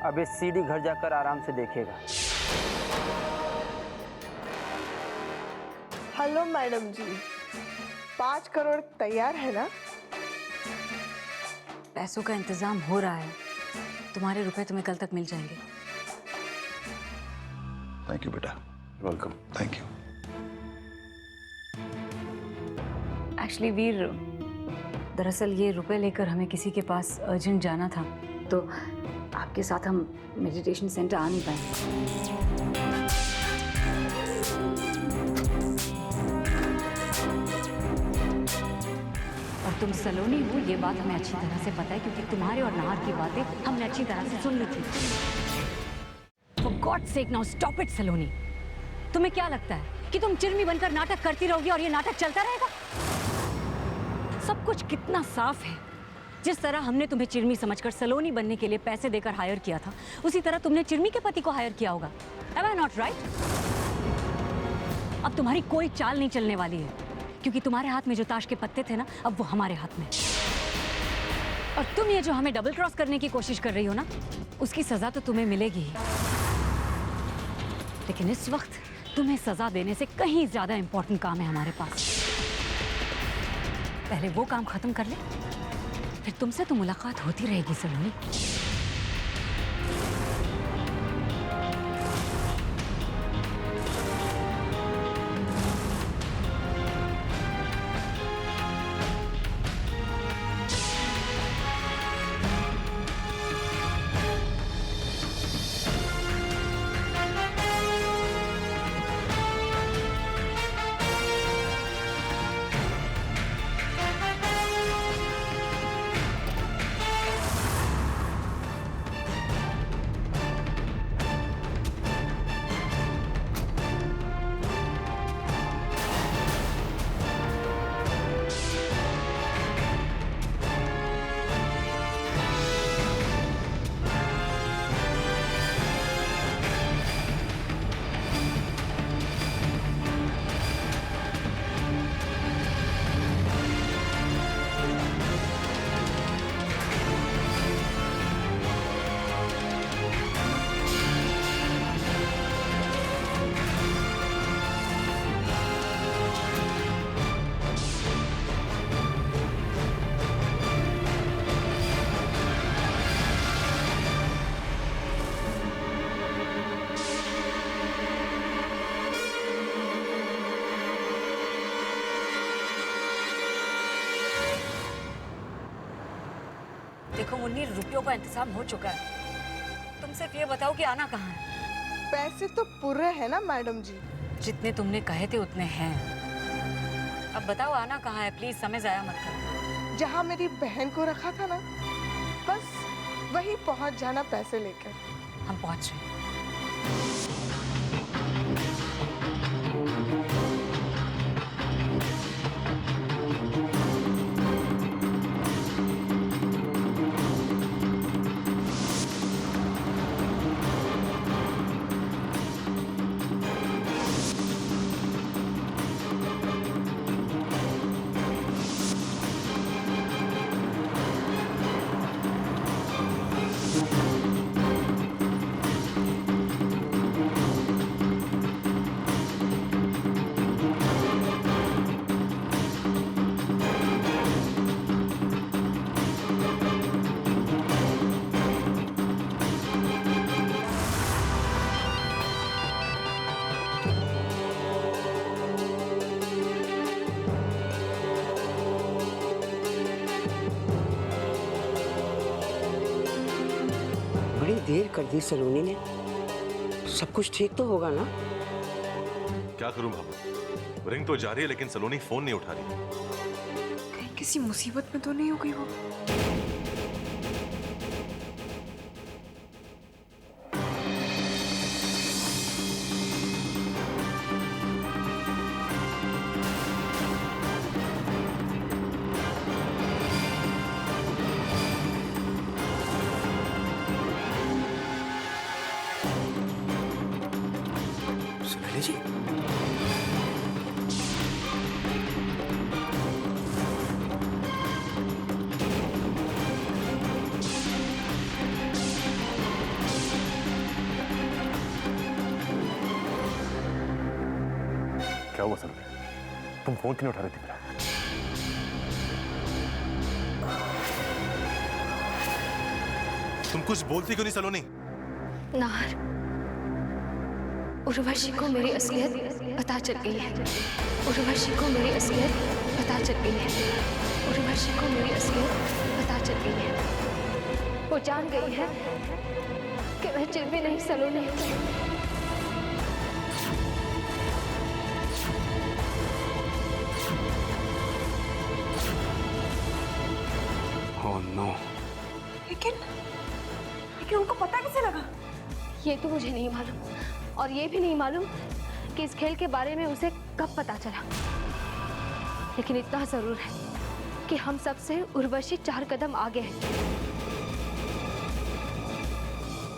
अब ये सीडी घर जाकर आराम से देखेगा। हेलो मैडम जी, 5 करोड़ तैयार है ना? पैसों का इंतजाम हो रहा है, तुम्हारे रुपए तुम्हें कल तक मिल जाएंगे। थैंक यू बेटा। वेलकम। Thank you. एक्चुअली वीर, दरअसल ये रुपए लेकर हमें किसी के पास अर्जेंट जाना था, तो आपके साथ हम मेडिटेशन सेंटर आ नहीं पाए। और तुम सलोनी हो, ये बात हमें अच्छी तरह से पता है, क्योंकि तुम्हारे और नाहर की बातें हमने अच्छी तरह से सुन ली थी। For God's sake now stop it, सलोनी। तुम्हें क्या लगता है कि तुम चिरमी बनकर नाटक करती रहोगी और ये नाटक चलता रहेगा? सब कुछ कितना साफ है। जिस तरह हमने तुम्हें चिरमी समझकर सलोनी बनने के लिए पैसे देकर हायर किया था, उसी तरह तुमने चिरमी के पति को हायर किया होगा। Am I not right? अब तुम्हारी कोई चाल नहीं चलने वाली है, क्योंकि तुम्हारे हाथ में जो ताश के पत्ते थे ना, अब वो हमारे हाथ में। और तुम ये जो हमें डबल क्रॉस करने की कोशिश कर रही हो ना, उसकी सजा तो तुम्हें मिलेगी ही। लेकिन इस वक्त तुम्हें सजा देने से कहीं ज्यादा इंपॉर्टेंट काम है हमारे पास। पहले वो काम खत्म कर ले, फिर तुमसे तो मुलाकात होती रहेगी सलोनी। देखो मुन्नी, रुपयों का इंतजाम हो चुका है। तुम सिर्फ ये बताओ कि आना कहाँ है। पैसे तो पूरे हैं ना मैडम जी? जितने तुमने कहे थे उतने हैं। अब बताओ आना कहाँ है, प्लीज समय जाया मत करो। जहाँ मेरी बहन को रखा था ना, बस वहीं पहुँच जाना पैसे लेकर। हम पहुंच रहे हैं। बड़ी देर कर दी सलोनी ने। सब कुछ ठीक तो होगा ना? क्या करूं भाभी, रिंग तो जा रही है लेकिन सलोनी फोन नहीं उठा रही। कहीं किसी मुसीबत में तो नहीं हो गई वो? सुनैली जी, क्या हुआ सलोनी? तुम फोन क्यों नहीं उठा रही थी मेरा? तुम कुछ बोलती क्यों नहीं सलोनी? नाहर, उर्वशी को मेरी असलियत पता चल गई है। उर्वशी को मेरी असलियत पता चल गई है। उर्वशी को मेरी असलियत पता चल गई है। वो जान गई है कि मैं चिल भी नहीं सलोनी। Oh no. लेकिन उनको पता कैसे लगा? ये तो मुझे नहीं मालूम, और ये भी नहीं मालूम कि इस खेल के बारे में उसे कब पता चला। लेकिन इतना जरूर है कि हम सबसे उर्वशी 4 कदम आगे है।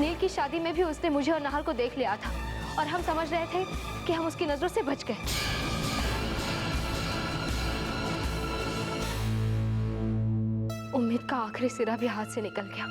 नील की शादी में भी उसने मुझे और नाहर को देख लिया था, और हम समझ रहे थे कि हम उसकी नजरों से बच गए। उम्मीद का आखिरी सिरा भी हाथ से निकल गया।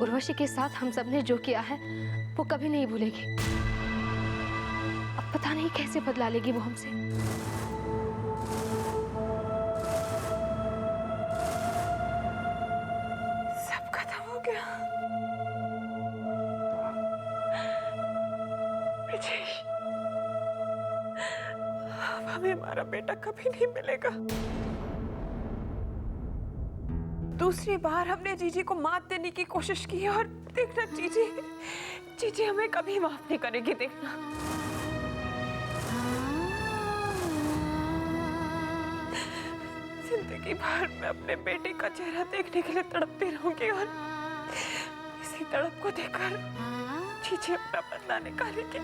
उर्वशी के साथ हम सब ने जो किया है वो कभी नहीं भूलेगी। अब पता नहीं कैसे बदला लेगी वो हमसे। सब खत्म हो गया। विजय, अब हमें हमारा बेटा कभी नहीं मिलेगा। दूसरी बार हमने जीजी को मात देने की कोशिश की और देखना जीजी हमें कभी माफ नहीं करेगी। देखना जिंदगी भर मैं अपने बेटे का चेहरा देखने के लिए तड़पती रहूंगी, और इसी तड़प को देखकर जीजी अपना बदला निकालेगी।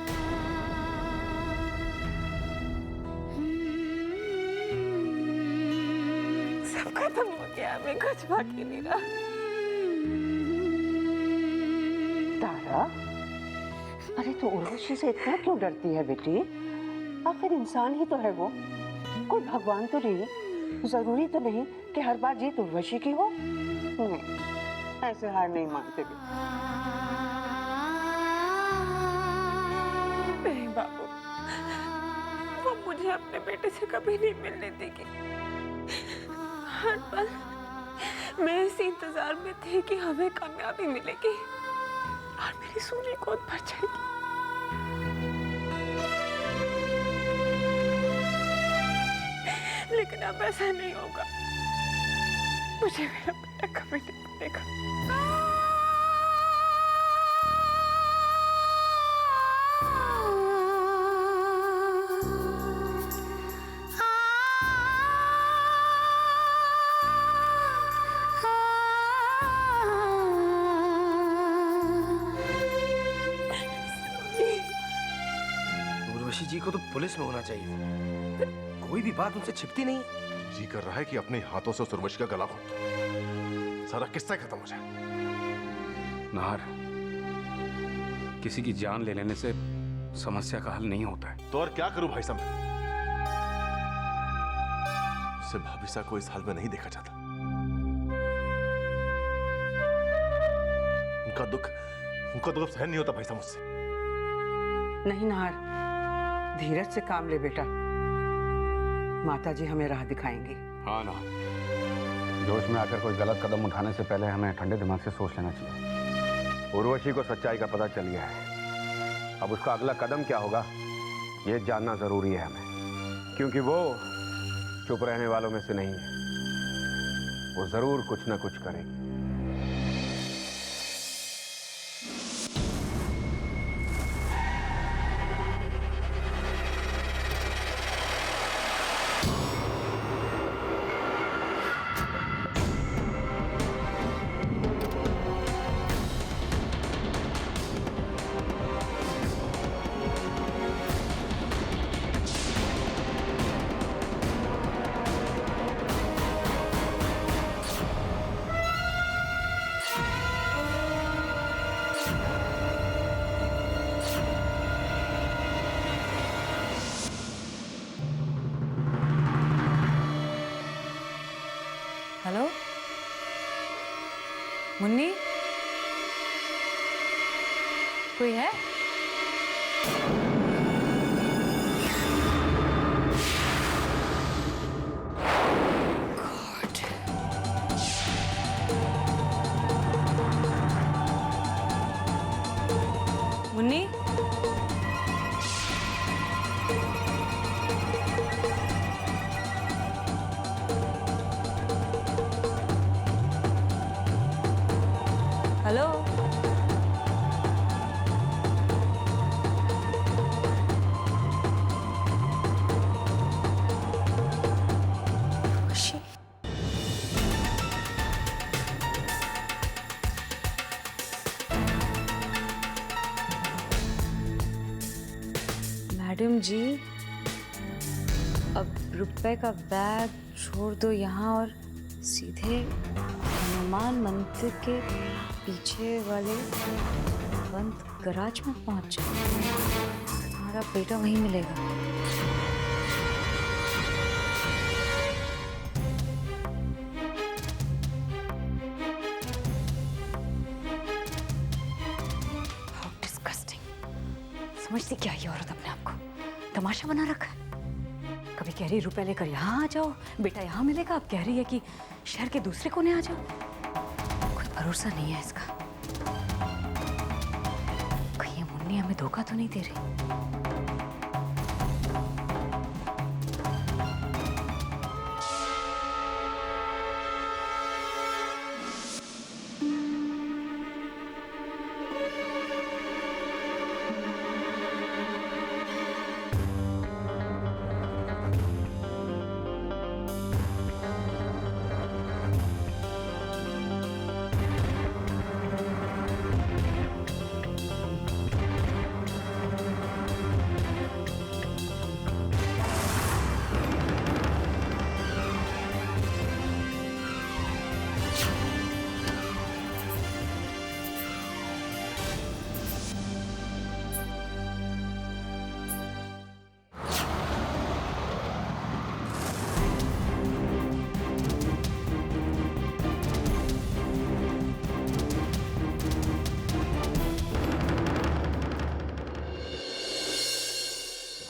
सब खत्म हो गया, हमें कुछ बाकी नहीं रहा। तारा, अरे तो उर्वशी से इतना क्यों डरती है बेटी? आखिर इंसान ही तो है वो, कोई भगवान तो नहीं। जरूरी तो नहीं कि हर बार जीत उर्वशी की हो। नहीं, ऐसे हार नहीं मानते बेटी। नहीं बाबू, वो मुझे अपने बेटे से कभी नहीं मिलने देगी। हर पल मैं इस इंतजार में थी कि हमें कामयाबी मिलेगी और मेरी सोनी गोद भर जाएगी। लेकिन अब ऐसा नहीं होगा। मुझे मेरा बेटा कभी नहीं मिलेगा। उर्वशी जी को तो पुलिस में होना चाहिए। कोई भी बात उनसे छिपती नहीं। जी कर रहा है कि अपने हाथों से उस उर्वशी का गला घोट दो, सारा किस्सा खत्म हो जाए। नाहर, किसी की जान ले लेने से समस्या का हल नहीं होता है। तो और क्या करूं भाई साहब? उससे भाभी सा को इस हाल में नहीं देखा जाता। उनका दुख अब सहन नहीं होता भाई साहब मुझसे। नहीं नाहर, धीरज से काम ले बेटा। माता जी हमें राह दिखाएंगी। हाँ नाहर, जोश में आकर कोई गलत कदम उठाने से पहले हमें ठंडे दिमाग से सोच लेना चाहिए। उर्वशी को सच्चाई का पता चल गया है, अब उसका अगला कदम क्या होगा ये जानना जरूरी है हमें, क्योंकि वो चुप रहने वालों में से नहीं है। वो जरूर कुछ ना कुछ करेगी। हेलो मुन्नी, कोई है? हेलो। मैडम जी, अब रुपए का बैग छोड़ दो यहाँ और सीधे हनुमान मंदिर के पीछे वाले बंद गराज में पहुंच जाओ। हमारा बेटा वहीं मिलेगा। How disgusting. समझती क्या ये औरत अपने आप को? तमाशा बना रखा है। कभी कह रही रुपए लेकर यहाँ आ जाओ, बेटा यहाँ मिलेगा, अब कह रही है कि शहर के दूसरे कोने आ जाओ। कोई भरोसा नहीं है इसका। कहीं ये मुन्नी हमें धोखा तो नहीं दे रही?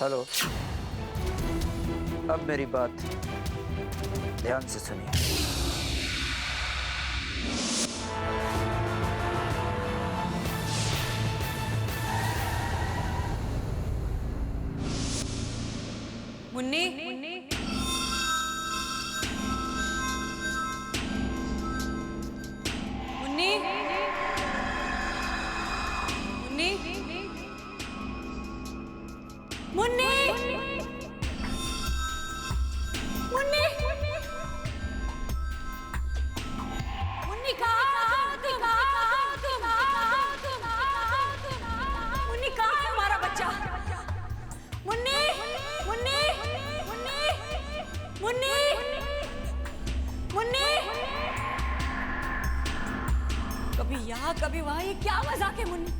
हेलो, अब मेरी बात ध्यान से सुनिए। मुन्नी, मुन्नी, मुन्नी, मुन्नी, मुन्नी, मुन्नी कहाँ मुन्नी कहाँ है हमारा बच्चा? मुन्नी, मुन्नी, मुन्नी, मुन्नी, मुन्नी, कभी यहाँ कभी वहाँ, ये क्या मजाक है मुन्नी?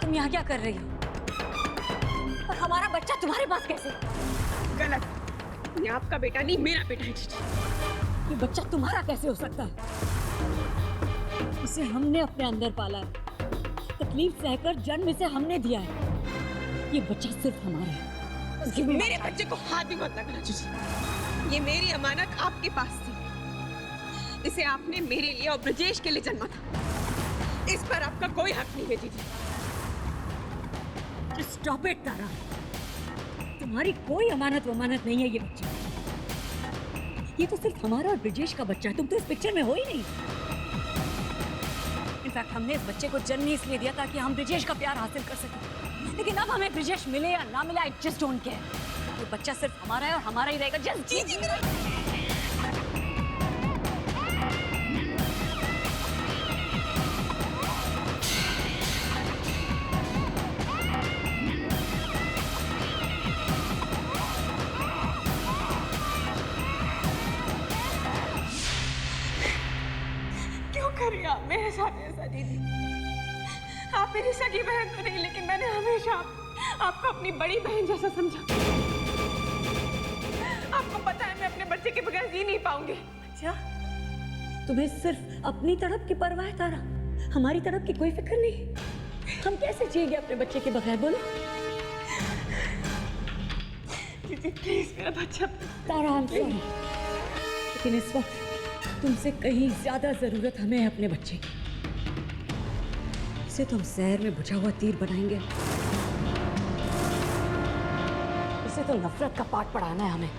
तुम यहाँ क्या कर रही हो? और हमारा बच्चा तुम्हारे पास कैसे? गलत। ये आपका बेटा नहीं, मेरा बेटा है जीजी। ये बच्चा तुम्हारा कैसे हो सकता है? इसे हमने अपने अंदर पाला है, तकलीफ सहकर जन्म इसे हमने दिया है। ये बच्चा सिर्फ हमारा है। मेरे बच्चे को हाथ भी मत लगाना जीजी। ये मेरी अमानत आपके पास थी। इसे आपने मेरे लिए और ब्रजेश के लिए जन्मा था। इस पर आपका कोई हक नहीं है जीजी। स्टॉप इट तारा, तुम्हारी कोई अमानत वमानत नहीं है ये बच्चा। ये तो सिर्फ हमारा और ब्रजेश का बच्चा है। तुम तो इस पिक्चर में हो ही नहीं। इनफैक्ट हमने इस बच्चे को जन्म ही इसलिए दिया ताकि हम ब्रजेश का प्यार हासिल कर सकें। लेकिन अब हमें ब्रजेश मिले या ना मिले, आई जस्ट डोंट केयर। ये बच्चा सिर्फ हमारा है और हमारा ही रहेगा। जस्ट जीजी मेरा। आप मेरे साथ ऐसा दीदी। आप मेरी सगी बहन तो नहीं, लेकिन मैंने हमेशा आपको अपनी बड़ी बहन जैसा समझा। आपको पता है मैं अपने बच्चे के बगैर जी नहीं पाऊंगी। अच्छा, तुम्हें सिर्फ अपनी तड़प की परवाह है तारा? हमारी तरफ की कोई फिक्र नहीं। हम कैसे जिएंगे अपने बच्चे के बगैर, बोलो। दीदी प्लीज मेरा बच्चा। तारा, हम सॉरी, लेकिन इस वक्त तुमसे कहीं ज्यादा जरूरत हमें है अपने बच्चे की। इसे तो हम जहर में बुझा हुआ तीर बनाएंगे। इसे तो नफरत का पाठ पढ़ाना है हमें,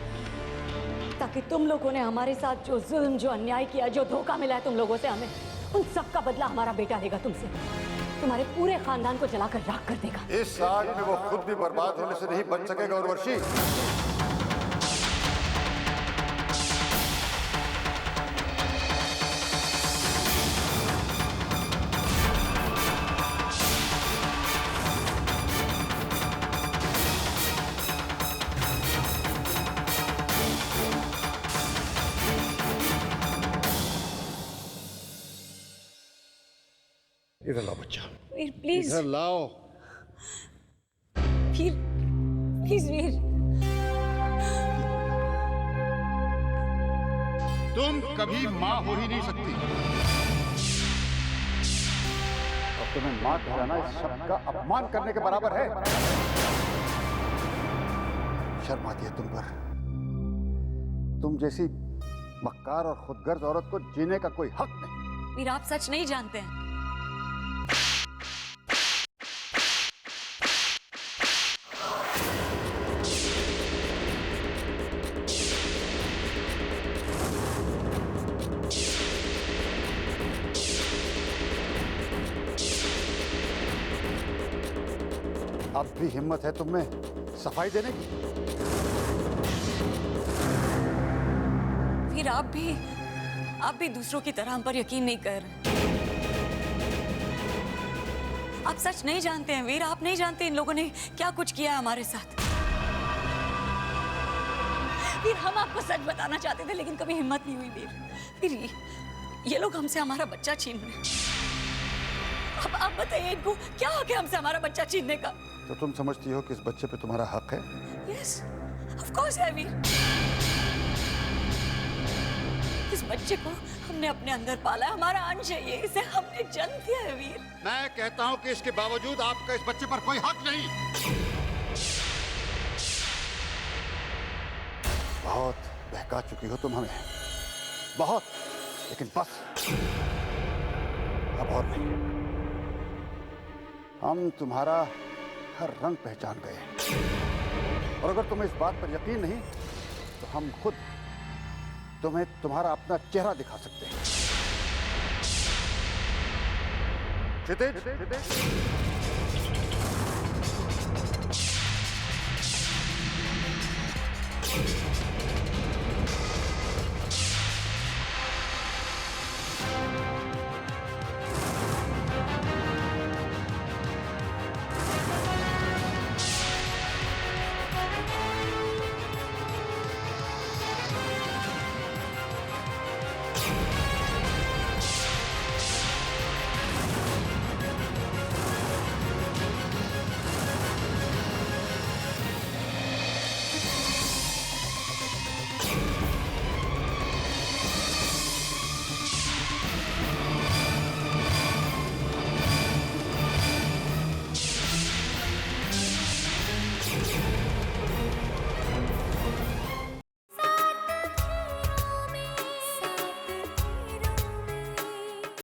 ताकि तुम लोगों ने हमारे साथ जो जुल्म, जो अन्याय किया, जो धोखा मिला है तुम लोगों से हमें, उन सब का बदला हमारा बेटा लेगा तुमसे। तुम्हारे पूरे खानदान को जलाकर राख कर देगा। इस आग में वो खुद भी बर्बाद होने से नहीं बच सकेगा उर्वशी। इधर लाओ बच्चा, वीर प्लीज, इधर लाओ। वीर प्लीज, वीर। तुम कभी माँ हो ही नहीं सकती। अब तुम्हें मां कहलाना इस शब्द का अपमान करने के बराबर है। शर्म आती है तुम पर। तुम जैसी मक्कार और खुदगर्ज औरत को जीने का कोई हक नहीं। वीर, आप सच नहीं जानते हैं। अब भी हिम्मत है तुम में सफाई देने की? वीर, आप भी दूसरों की तरह हम पर यकीन नहीं कर रहे। आप सच नहीं जानते हैं वीर, आप नहीं जानते इन लोगों ने क्या कुछ किया है हमारे साथ। वीर, हम आपको सच बताना चाहते थे लेकिन कभी हिम्मत नहीं हुई वीर। वीर, ये लोग हमसे हमारा बच्चा छीन रहे हैं। अब आप बताइए, इनको क्या हक है हमसे हमारा बच्चा छीनने का? तो तुम समझती हो कि इस बच्चे पे तुम्हारा हक है? यस, ऑफ कोर्स है वीर। इस बच्चे को हमने अपने अंदर पाला है, हमारा अंश है ये, इसे हमने जन्म दिया है वीर। मैं कहता हूं कि इसके बावजूद आपका इस बच्चे पर कोई हक नहीं। बहुत बहका चुकी हो तुम हमें, बहुत, लेकिन बस अब और नहीं। हम तुम्हारा हर रंग पहचान गए, और अगर तुम्हें इस बात पर यकीन नहीं तो हम खुद तुम्हें तुम्हारा अपना चेहरा दिखा सकते हैं। क्षितिज,